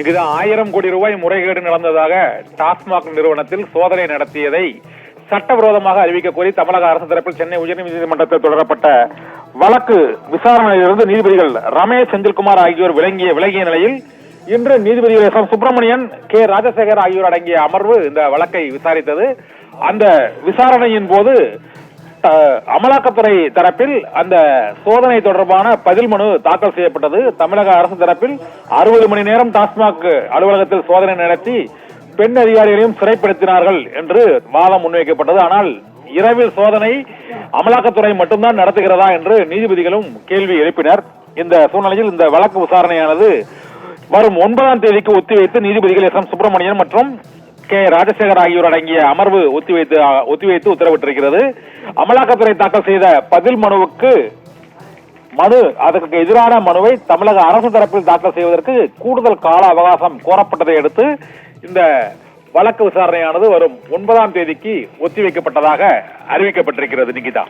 இதுதான் 1000 கோடி ரூபாய் முறைகேடு நடந்ததாக டாஸ்மாக் நிறுவனத்தில் சோதனை நடத்தியதை சட்டவிரோதமாக அறிவிக்க கோரி தமிழக அரசு தரப்பில் சென்னை உயர்நீதிமன்றத்தில் தொடரப்பட்ட வழக்கு விசாரணையிலிருந்து நீதிபதிகள் ரமேஷ் செந்தில்குமார் ஆகியோர் விலகிய நிலையில் இன்று நீதிபதிகள் S. M. Subramanian, K. Rajasekar ஆகியோர் அடங்கிய அமர்வு இந்த வழக்கை விசாரித்தது. அந்த விசாரணையின் போது அமலாக்கத்துறை தரப்பில் அந்த சோதனை தொடர்பான பதில் மனு தாக்கல் செய்யப்பட்டது. தமிழக அரசு தரப்பில் 60 மணி நேரம் டாஸ்மாக் அலுவலகத்தில் சோதனை நடத்தி பெண் அதிகாரிகளையும் சிறைப்படுத்தினார்கள் என்று வாதம் முன்வைக்கப்பட்டது. ஆனால் இரவில் சோதனை அமலாக்கத்துறை மட்டும்தான் நடத்துகிறதா என்று நீதிபதிகளும் கேள்வி எழுப்பினர். இந்த சூழ்நிலையில் இந்த வழக்கு விசாரணையானது வரும் 9ஆம் தேதிக்கு ஒத்திவைத்து நீதிபதிகள் எஸ். எம். சுப்பிரமணியன் மற்றும் கே. ராஜசேகர் ஆகியோர் அடங்கிய அமர்வு ஒத்திவைத்து உத்தரவிட்டிருக்கிறது. அமலாக்கத்துறை தாக்கல் செய்த பதில் அதற்கு எதிரான மனுவை தமிழக அரசு தரப்பில் தாக்கல் செய்வதற்கு கூடுதல் கால அவகாசம் கோரப்பட்டதை அடுத்து இந்த வழக்கு விசாரணையானது வரும் 9ஆம் தேதிக்கு ஒத்திவைக்கப்பட்டதாக அறிவிக்கப்பட்டிருக்கிறது. நிகிதா.